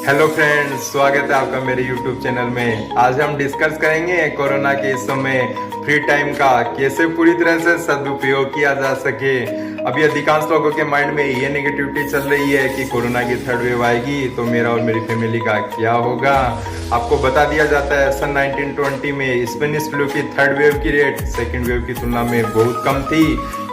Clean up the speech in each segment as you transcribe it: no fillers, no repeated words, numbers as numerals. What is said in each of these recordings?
Hello friends, स्वागत है आपका मेरे यूट्यूब चैनल में। आज हम डिस्कस करेंगे कोरोना के इस समय फ्री टाइम का कैसे पूरी तरह से सदुपयोग किया जा सके। अभी अधिकांश लोगों के माइंड में ये नेगेटिविटी चल रही है कि कोरोना की थर्ड वेव आएगी तो मेरा और मेरी फैमिली का क्या होगा। आपको बता दिया जाता है सन 1920 में स्पेनिश फ्लू की थर्ड वेव की रेट सेकेंड वेव की तुलना में बहुत कम थी।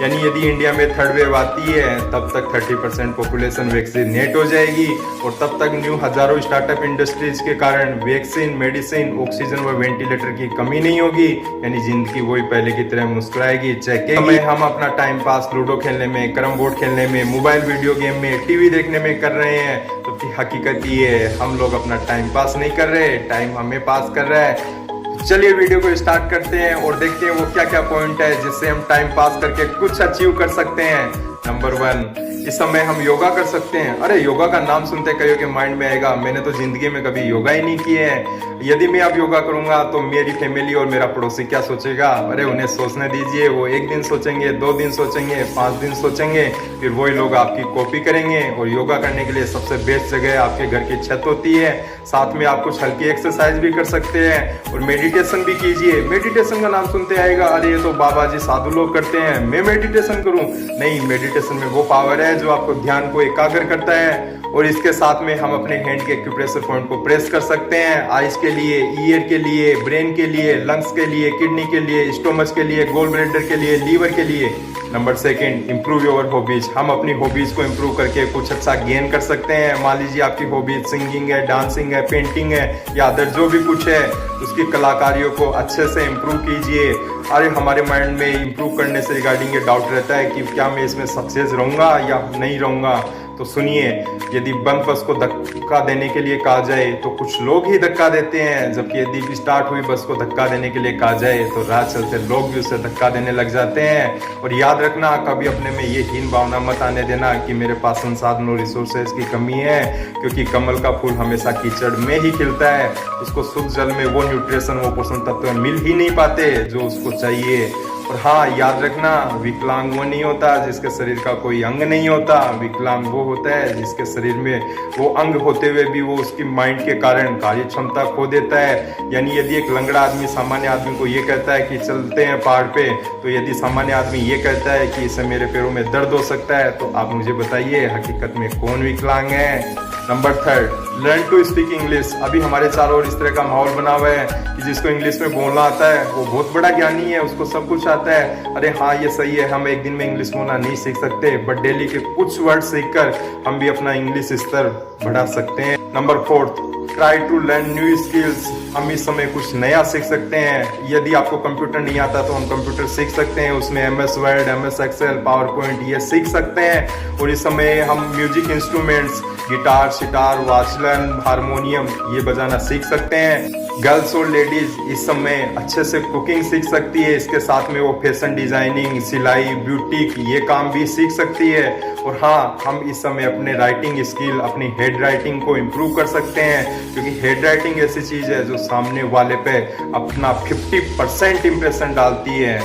यानी यदि इंडिया में थर्ड वेव आती है तब तक 30% पॉपुलेशन वैक्सीनेट हो जाएगी और तब तक न्यू हजारों स्टार्टअप इंडस्ट्रीज के कारण वैक्सीन, मेडिसिन, ऑक्सीजन व वेंटिलेटर की कमी नहीं होगी। यानी जिंदगी वही पहले की तरह मुस्कुराएगी। चेक हम अपना टाइम पास लूडो खेलने में, कैरम बोर्ड खेलने में, मोबाइल वीडियो गेम में, टीवी देखने में कर रहे हैं तो हकीकत ये है हम लोग अपना टाइम पास नहीं कर रहे, टाइम हमें पास कर रहा है। चलिए वीडियो को स्टार्ट करते हैं और देखते हैं वो क्या क्या पॉइंट है जिससे हम टाइम पास करके कुछ अचीव कर सकते हैं। नंबर 1, इस समय हम योगा कर सकते हैं। अरे योगा का नाम सुनते कईयों के माइंड में आएगा मैंने तो जिंदगी में कभी योगा ही नहीं किए हैं, यदि मैं अब योगा करूंगा तो मेरी फैमिली और मेरा पड़ोसी क्या सोचेगा। अरे उन्हें सोचने दीजिए, वो 1 दिन सोचेंगे, 2 दिन सोचेंगे, 5 दिन सोचेंगे, फिर वही लोग आपकी कॉपी करेंगे। और योगा करने के लिए सबसे बेस्ट जगह आपके घर की छत होती है। साथ में आप कुछ हल्की एक्सरसाइज भी कर सकते हैं और मेडिटेशन भी कीजिए। मेडिटेशन का नाम सुनते आएगा अरे ये तो बाबा जी साधु लोग करते हैं, मैं मेडिटेशन करूं। नहीं, मेडिटेशन में वो पावर है जो आपको ध्यान को एकाग्र करता है। और इसके साथ में हम अपने हैंड के एक्यूप्रेशर पॉइंट को प्रेस कर सकते हैं। आइज के लिए, ईयर के लिए, ब्रेन के लिए, लंग्स के लिए, किडनी के लिए, स्टोमच के लिए, गोल ब्लैडर के लिए, लीवर के लिए। Number 2, improve your hobbies. हम अपनी हॉबीज को इम्प्रूव करके कुछ अच्छा गेन कर सकते हैं। मान लीजिए आपकी हॉबीज सिंगिंग है, डांसिंग है, पेंटिंग है या अदर जो भी कुछ है उसकी कलाकारियों को अच्छे से इम्प्रूव कीजिए। अरे हमारे माइंड में इम्प्रूव करने से रिगार्डिंग ये डाउट रहता है कि क्या मैं इसमें सक्सेस रहूँगा या नहीं रहूँगा। तो सुनिए, यदि बंद बस को धक्का देने के लिए कहा जाए तो कुछ लोग ही धक्का देते हैं, जबकि यदि स्टार्ट हुई बस को धक्का देने के लिए कहा जाए तो राह चलते लोग भी उसे धक्का देने लग जाते हैं। और याद रखना, कभी अपने में ये हीन भावना मत आने देना कि मेरे पास संसाधन और रिसोर्सेज की कमी है, क्योंकि कमल का फूल हमेशा कीचड़ में ही खिलता है। उसको शुद्ध जल में वो न्यूट्रिशन, वो पोषण तत्व मिल ही नहीं पाते जो उसको चाहिए। और हाँ, याद रखना, विकलांग वो नहीं होता जिसके शरीर का कोई अंग नहीं होता। विकलांग वो होता है जिसके शरीर में वो अंग होते हुए भी वो उसकी माइंड के कारण कार्य क्षमता खो देता है। यानी यदि एक लंगड़ा आदमी सामान्य आदमी को ये कहता है कि चलते हैं पहाड़ पे, तो यदि सामान्य आदमी ये कहता है कि इससे मेरे पैरों में दर्द हो सकता है, तो आप मुझे बताइए हकीकत में कौन विकलांग है। Number 3, learn to speak English. अभी हमारे चारों ओर इस तरह का माहौल बना हुआ है कि जिसको इंग्लिश में बोलना आता है वो बहुत बड़ा ज्ञानी है, उसको सब कुछ आता है। अरे हाँ, ये सही है, हम एक दिन में इंग्लिश बोलना नहीं सीख सकते, बट डेली के कुछ वर्ड सीखकर हम भी अपना इंग्लिश स्तर बढ़ा सकते हैं। Number 4, try to learn new skills. हम इस समय कुछ नया सीख सकते हैं। यदि आपको कंप्यूटर नहीं आता तो हम कंप्यूटर सीख सकते हैं, उसमें MS Word, MS Excel, PowerPoint ये सीख सकते हैं। और इस समय हम म्यूजिक इंस्ट्रूमेंट्स, गिटार, सितार, वाचलन, हारमोनियम ये बजाना सीख सकते हैं। गर्ल्स और लेडीज इस समय अच्छे से कुकिंग सीख सकती है, इसके साथ में वो फैशन डिजाइनिंग, सिलाई, ब्यूटिक ये काम भी सीख सकती है। और हाँ, हम इस समय अपने राइटिंग स्किल, अपनी हेड राइटिंग को इम्प्रूव कर सकते हैं, क्योंकि हेड राइटिंग ऐसी चीज है जो सामने वाले पे अपना 50% इंप्रेशन डालती है।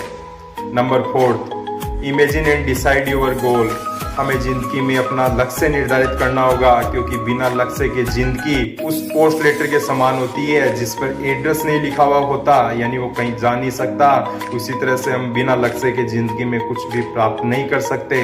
Number 4, imagine and decide your goal. हमें जिंदगी में अपना लक्ष्य निर्धारित करना होगा, क्योंकि बिना लक्ष्य के जिंदगी उस पोस्ट लेटर के समान होती है जिस पर एड्रेस नहीं लिखा हुआ होता, यानी वो कहीं जा नहीं सकता। उसी तरह से हम बिना लक्ष्य के जिंदगी में कुछ भी प्राप्त नहीं कर सकते।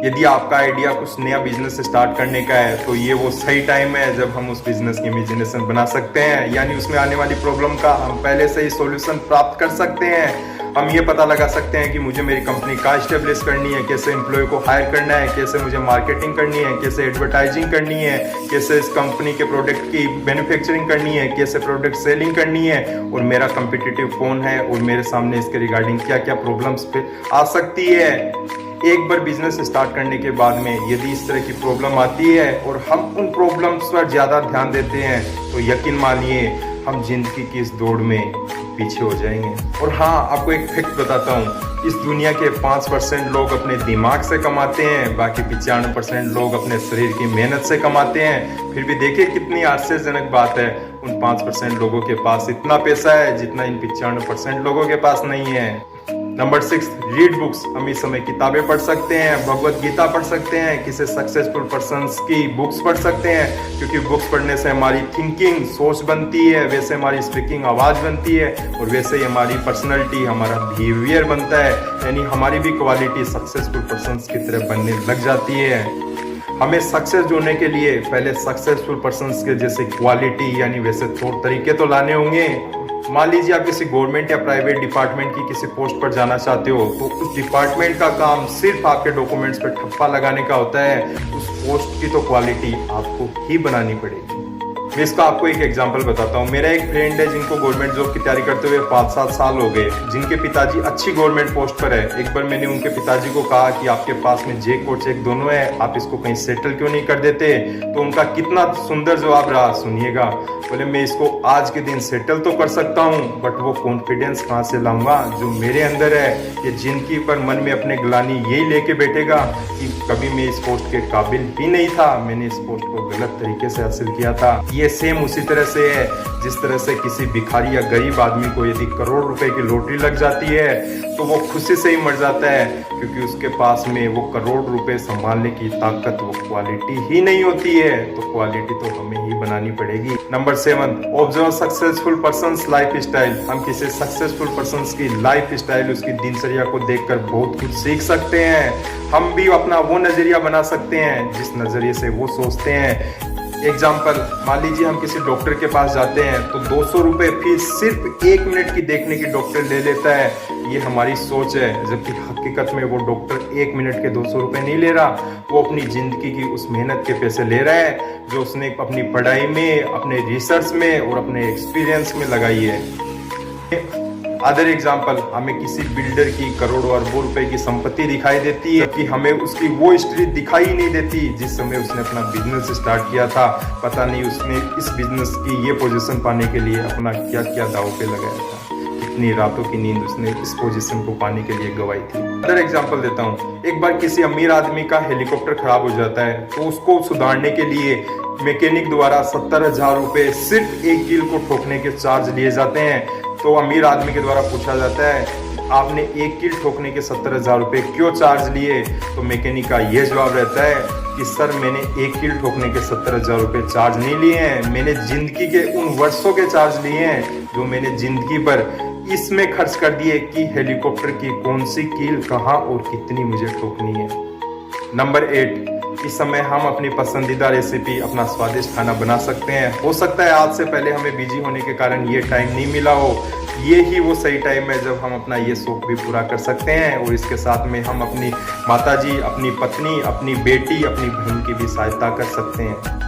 यदि आपका आइडिया कुछ नया बिजनेस स्टार्ट करने का है तो ये वो सही टाइम है जब हम उस बिजनेस की इमेजिनेशन बना सकते हैं, यानी उसमें आने वाली प्रॉब्लम का हम पहले से ही सॉल्यूशन प्राप्त कर सकते हैं। हम ये पता लगा सकते हैं कि मुझे मेरी कंपनी कहाँ स्टेब्लिश करनी है, कैसे एम्प्लॉय को हायर करना है, कैसे मुझे मार्केटिंग करनी है, कैसे एडवर्टाइजिंग करनी है, कैसे इस कंपनी के प्रोडक्ट की मैन्युफैक्चरिंग करनी है, कैसे प्रोडक्ट सेलिंग करनी है, और मेरा कम्पिटिटिव कौन है और मेरे सामने इसके रिगार्डिंग क्या क्या प्रॉब्लम्स पे आ सकती है। एक बार बिजनेस स्टार्ट करने के बाद में यदि इस तरह की प्रॉब्लम आती है और हम उन प्रॉब्लम्स पर ज़्यादा ध्यान देते हैं तो यकीन मानिए हम जिंदगी की इस दौड़ में पीछे हो जाएंगे। और हाँ, आपको एक फैक्ट बताता हूँ, इस दुनिया के 5% लोग अपने दिमाग से कमाते हैं, बाकी 95% लोग अपने शरीर की मेहनत से कमाते हैं। फिर भी देखिए कितनी आश्चर्यजनक बात है, उन 5% लोगों के पास इतना पैसा है जितना इन 95% लोगों के पास नहीं है। Number 6, read books. हम इस समय किताबें पढ़ सकते हैं, भगवत गीता पढ़ सकते हैं, किसी सक्सेसफुल पर्सन्स की बुक्स पढ़ सकते हैं, क्योंकि बुक्स पढ़ने से हमारी थिंकिंग, सोच बनती है, वैसे हमारी स्पीकिंग आवाज़ बनती है, और वैसे ही हमारी पर्सनैलिटी, हमारा बिहेवियर बनता है, यानी हमारी भी क्वालिटी सक्सेसफुल पर्सन्स की तरह बनने लग जाती है। हमें सक्सेस जोड़ने के लिए पहले सक्सेसफुल पर्सन्स के जैसे क्वालिटी यानी वैसे तौर तरीके तो लाने होंगे। मान लीजिए आप किसी गवर्नमेंट या प्राइवेट डिपार्टमेंट की किसी पोस्ट पर जाना चाहते हो, तो उस डिपार्टमेंट का काम सिर्फ आपके डॉक्यूमेंट्स पर ठप्पा लगाने का होता है। उस पोस्ट की तो क्वालिटी आपको ही बनानी पड़ेगी। मैं इसका आपको एक एग्जांपल बताता हूँ। मेरा एक फ्रेंड है जिनको गवर्नमेंट जॉब की तैयारी करते हुए 5-7 साल हो गए, जिनके पिताजी अच्छी गवर्नमेंट पोस्ट पर है। एक बार मैंने उनके पिताजी को कहा कि आपके पास में चेक और चेक दोनों है, आप इसको कहीं सेटल क्यों नहीं कर देते? तो उनका कितना सुंदर जवाब रहा, सुनिएगा। बोले मैं इसको आज के दिन सेटल तो कर सकता हूँ, बट वो कॉन्फिडेंस कहाँ से लाऊंगा जो मेरे अंदर है। ये जिंदगी पर मन में अपने ग्लानी यही लेके बैठेगा कि कभी मैं इस पोस्ट के काबिल ही नहीं था, मैंने इस पोस्ट को गलत तरीके से हासिल किया था। ये सेम उसी तरह से है जिस तरह से किसी भिखारी या गरीब आदमी को यदि करोड़ रुपए की लॉटरी लग जाती है तो वो खुशी से ही मर जाता है, क्योंकि उसके पास में वो करोड़ रुपए संभालने की ताकत, वो क्वालिटी ही नहीं होती है। तो क्वालिटी तो हमें ही बनानी पड़ेगी। Number 7, observe successful persons life style. हम किसी सक्सेसफुल पर्सन्स की लाइफ स्टाइल, उसकी दिनचर्या को देखकर बहुत कुछ सीख सकते हैं। हम भी अपना वो नजरिया बना सकते हैं जिस नजरिए से वो सोचते हैं। एग्जाम्पल, मान लीजिए हम किसी डॉक्टर के पास जाते हैं तो 200 रुपये फीस सिर्फ 1 मिनट की देखने की डॉक्टर ले लेता है। ये हमारी सोच है, जबकि हकीकत में वो डॉक्टर 1 मिनट के 200 रुपये नहीं ले रहा, वो अपनी जिंदगी की उस मेहनत के पैसे ले रहा है जो उसने अपनी पढ़ाई में, अपने रिसर्च में और अपने एक्सपीरियंस में लगाई है। अदर एग्जाम्पल, हमें किसी बिल्डर की करोड़ों अरबों रुपए की संपत्ति दिखाई देती है कि हमें उसकी वो हिस्ट्री दिखाई नहीं देती जिस समय उसने अपना बिजनेस स्टार्ट किया था। पता नहीं उसने इस बिजनेस की ये पोजीशन पाने के लिए अपना क्या क्या दांव पे लगाया था, कितनी रातों की नींद उसने इस पोजीशन को पाने के लिए गंवाई थी। अदर एग्जाम्पल देता हूँ, एक बार किसी अमीर आदमी का हेलीकॉप्टर खराब हो जाता है तो उसको सुधारने के लिए मैकेनिक द्वारा 70,000 रुपए सिर्फ एक कील को ठोकने के चार्ज लिए जाते हैं। तो अमीर आदमी के द्वारा पूछा जाता है आपने एक कील ठोकने के 70,000 रुपए क्यों चार्ज लिए? तो मैकेनिक का यह जवाब रहता है कि सर मैंने एक कील ठोकने के 70,000 रुपए चार्ज नहीं लिए हैं, मैंने जिंदगी के उन वर्षों के चार्ज लिए हैं जो मैंने जिंदगी भर इसमें खर्च कर दिए कि हेलीकॉप्टर की कौन सी कील कहाँ और कितनी मुझे ठोकनी है। नंबर 8, इस समय हम अपनी पसंदीदा रेसिपी, अपना स्वादिष्ट खाना बना सकते हैं। हो सकता है आज से पहले हमें बिजी होने के कारण ये टाइम नहीं मिला हो, ये ही वो सही टाइम है जब हम अपना ये शौक भी पूरा कर सकते हैं, और इसके साथ में हम अपनी माताजी, अपनी पत्नी, अपनी बेटी, अपनी बहन की भी सहायता कर सकते हैं।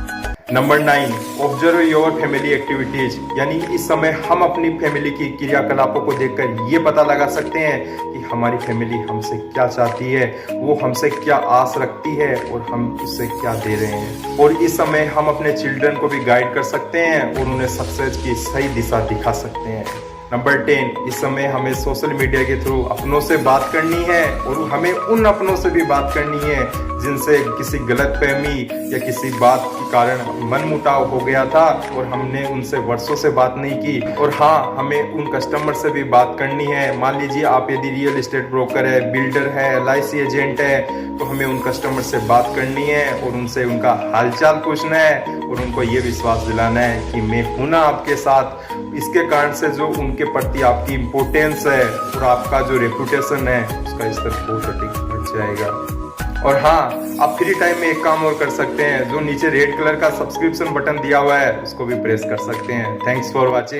Number 9, observe your family activities. यानी इस समय हम अपनी फैमिली की क्रियाकलापों को देखकर ये पता लगा सकते हैं कि हमारी फैमिली हमसे क्या चाहती है, वो हमसे क्या आस रखती है और हम उससे क्या दे रहे हैं। और इस समय हम अपने चिल्ड्रन को भी गाइड कर सकते हैं और उन्हें सक्सेस की सही दिशा दिखा सकते हैं। नंबर 10, इस समय हमें सोशल मीडिया के थ्रू अपनों से बात करनी है, और हमें उन अपनों से भी बात करनी है जिनसे किसी गलतफहमी या किसी बात के कारण मनमुटाव हो गया था और हमने उनसे वर्षों से बात नहीं की। और हाँ, हमें उन कस्टमर से भी बात करनी है। मान लीजिए आप यदि रियल एस्टेट ब्रोकर है, बिल्डर है, LIC एजेंट है, तो हमें उन कस्टमर से बात करनी है और उनसे उनका हालचाल पूछना है और उनको ये विश्वास दिलाना है कि मैं हूं ना आपके साथ। इसके कारण से जो उनके प्रति आपकी इम्पोर्टेंस है और आपका जो रेपुटेशन है उसका स्तर बहुत अधिक बढ़ जाएगा। और हाँ, आप फ्री टाइम में एक काम और कर सकते हैं, जो नीचे रेड कलर का सब्सक्रिप्शन बटन दिया हुआ है उसको भी प्रेस कर सकते हैं। Thanks for watching.